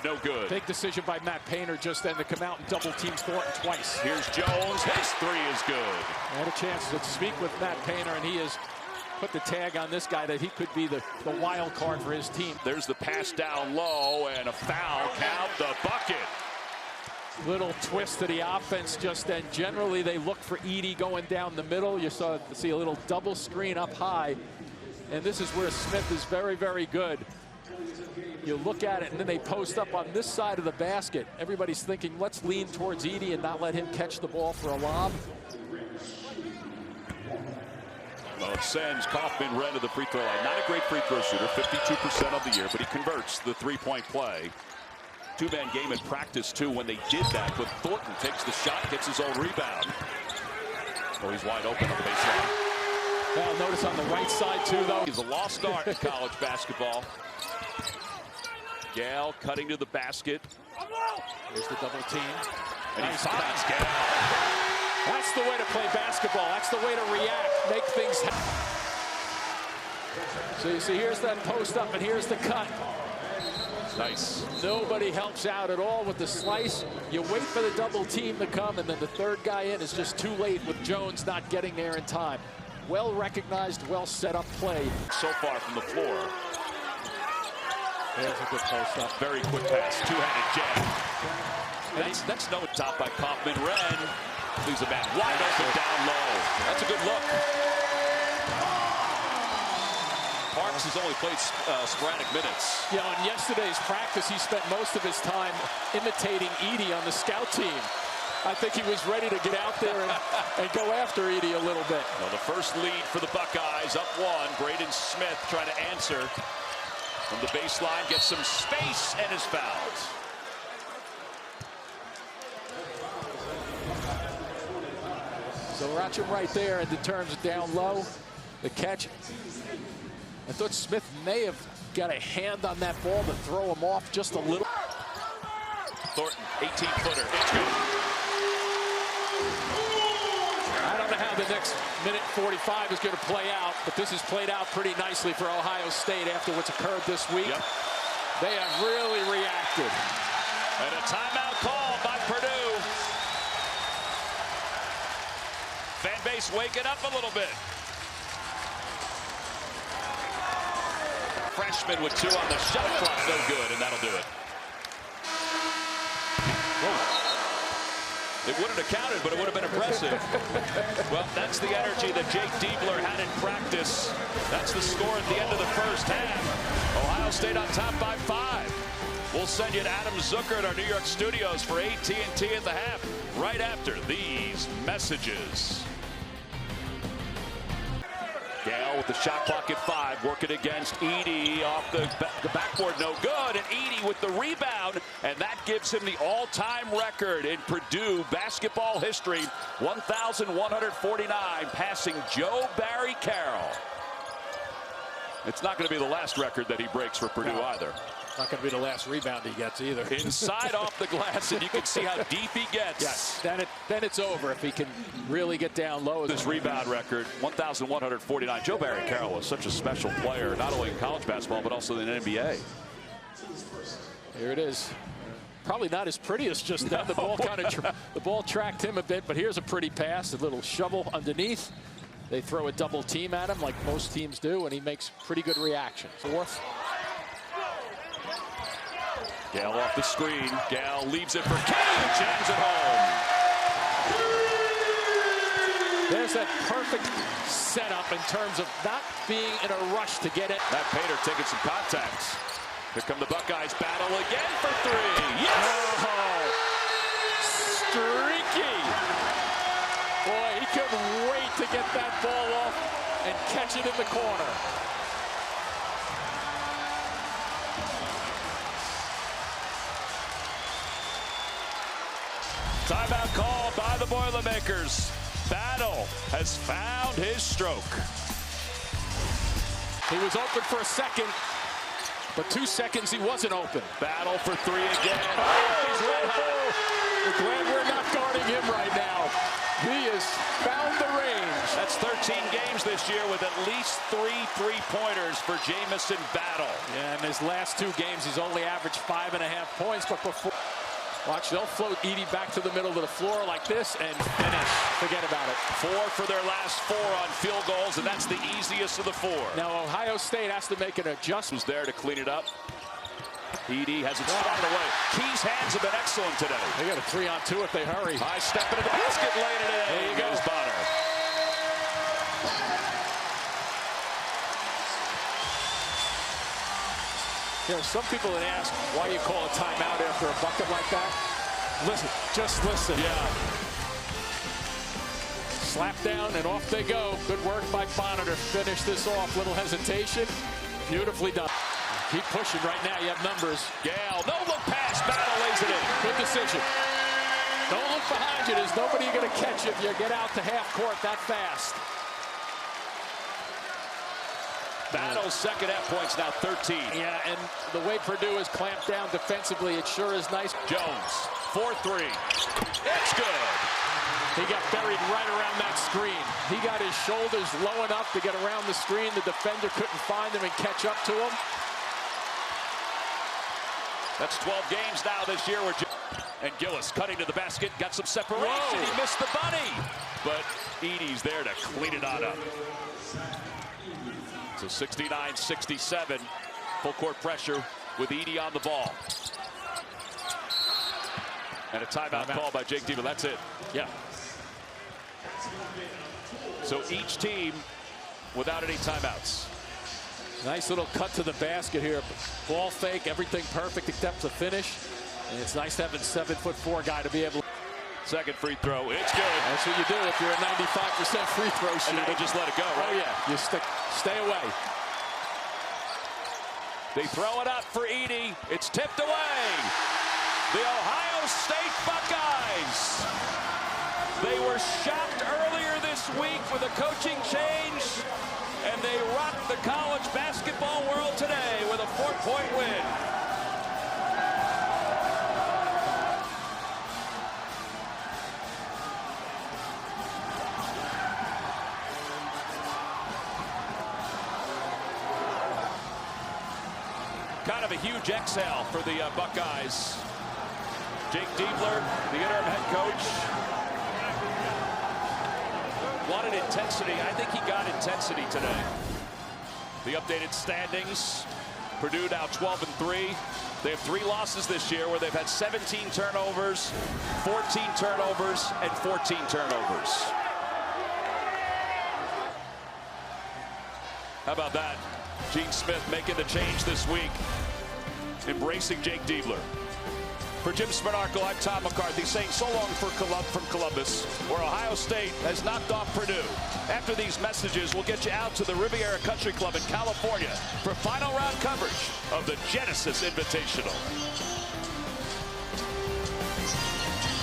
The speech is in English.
no good. Big decision by Matt Painter just then to come out and double team Thornton twice. Here's Jones. His three is good. I had a chance to speak with Matt Painter, and he has put the tag on this guy that he could be the wild card for his team. There's the pass down low and a foul. Count the bucket. Little twist to the offense just then. Generally, they look for Edey going down the middle. You see a little double screen up high. And this is where Smith is very, very good. You look at it, and then they post up on this side of the basket. Everybody's thinking, let's lean towards Edey and not let him catch the ball for a lob. Well, it sends Kaufman-Renn to the free throw line. Not a great free throw shooter, 52% of the year, but he converts the three-point play. Two-man game in practice, too, when they did that. But Thornton takes the shot, gets his own rebound. Oh, he's wide open on the baseline. Now, notice on the right side, too, though. He's a lost art in college basketball. Gale cutting to the basket. Here's the double team. And he finds Gale. That's the way to play basketball. That's the way to react, make things happen. So you see, here's that post up, and here's the cut. Nice. Nobody helps out at all with the slice. You wait for the double team to come, and then the third guy in is just too late with Jones not getting there in time. Well recognized, well set up play. So far from the floor. There's a good post up. Very quick pass, two-handed jab. That's no top by Kaufman-Renn. Leaves a man wide open down low. That's a good look. Parks has only played sporadic minutes. Yeah, in yesterday's practice, he spent most of his time imitating Edey on the scout team. I think he was ready to get out there and go after Edey a little bit. Well, the first lead for the Buckeyes, up one. Braden Smith trying to answer from the baseline, gets some space and is fouled. So watch him right there in the terms of down low. The catch. I thought Smith may have got a hand on that ball to throw him off just a little. Thornton, 18-footer. It's good. I don't know how the next minute 45 is going to play out, but this has played out pretty nicely for Ohio State after what's occurred this week. Yep. They have really reacted. And a timeout call by Purdue. Fan base waking up a little bit. Freshman with two on the shot clock, no good, and that'll do it. Whoa. It wouldn't have counted, but it would have been impressive. Well, that's the energy that Jake Diebler had in practice. That's the score at the end of the first half. Ohio State on top by 5. We'll send you to Adam Zucker at our New York studios for AT&T at the half, right after these messages. Gale with the shot clock at 5, working against Edey off the backboard, no good, and Edey with the rebound, and that gives him the all-time record in Purdue basketball history, 1,149, passing Joe Barry Carroll. It's not going to be the last record that he breaks for Purdue either. Not going to be the last rebound he gets either. Inside off the glass, and you can see how deep he gets. Yes, then it's over if he can really get down low. This rebound record, 1,149. Joe Barry Carroll was such a special player, not only in college basketball, but also in the NBA. Here it is. Probably not as pretty as just then. The ball the ball tracked him a bit, but here's a pretty pass, a little shovel underneath. They throw a double team at him like most teams do, and he makes pretty good reaction. Fourth. Gale off the screen. Gale leaves it for King. Jams it home. There's that perfect setup in terms of not being in a rush to get it. Matt Painter taking some contacts. Here come the Buckeyes. Battle again for 3. Yes! Oh, streaky. Boy, he couldn't wait to get that ball off and catch it in the corner. Timeout call by the Boilermakers. Battle has found his stroke. He was open for a second, but 2 seconds he wasn't open. Battle for 3 again. Oh, he's red hot. We're glad we're not guarding him right now. He has found the range. That's 13 13 games this year with at least 3 3-pointers for Jamison Battle. Yeah, in his last 2 games, he's only averaged 5.5 points, but before... Watch, they'll float Edey back to the middle of the floor like this and finish. Forget about it. 4 for their last 4 on field goals, and that's the easiest of the 4. Now, Ohio State has to make an adjustment. Who's there to clean it up? Edey has it swatted away. Key's hands have been excellent today. They got a 3-on-2 if they hurry. High step into the basket, laid it in. There you go. Bonner. There are some people that ask why you call a timeout after a bucket like that. Listen, just listen. Yeah. Slap down and off they go. Good work by Bonner to finish this off. Little hesitation. Beautifully done. Keep pushing right now. You have numbers. Gale, no look pass. Battle lays it in. Good decision. Don't look behind you. There's nobody going to catch you if you get out to half court that fast. Battle's second half points now 13. Yeah, and the way Purdue has clamped down defensively, it sure is nice. Jones, 4-3. It's good. He got buried right around that screen. He got his shoulders low enough to get around the screen. The defender couldn't find him and catch up to him. That's 12 games now this year. And Gillis cutting to the basket, got some separation. Whoa. He missed the bunny. But Edey's there to clean it on up. So 69-67, full court pressure with Edey on the ball. And a timeout call by Jake Diebler. That's it. Yeah. So each team without any timeouts. Nice little cut to the basket here. Ball fake, everything perfect except the finish. And it's nice having a 7'4" guy to be able to. Second free throw. It's good. That's what you do if you're a 95% free throw shooter. And now you just let it go, right? Oh, yeah. You stay away. They throw it up for Edey. It's tipped away. The Ohio State Buckeyes. They were shocked earlier this week with a coaching change, and they rocked the college basketball world today with a 4-point win. Kind of a huge exhale for the Buckeyes. Jake Diebler, the interim head coach, wanted intensity. I think he got intensity today. The updated standings, Purdue now 12-3. They have 3 losses this year where they've had 17 turnovers, 14 turnovers, and 14 turnovers. How about that? Gene Smith making the change this week, embracing Jake Diebler. For Jim Spanarkel, I'm Tom McCarthy saying so long from Columbus, where Ohio State has knocked off Purdue. After these messages, we'll get you out to the Riviera Country Club in California for final round coverage of the Genesis Invitational.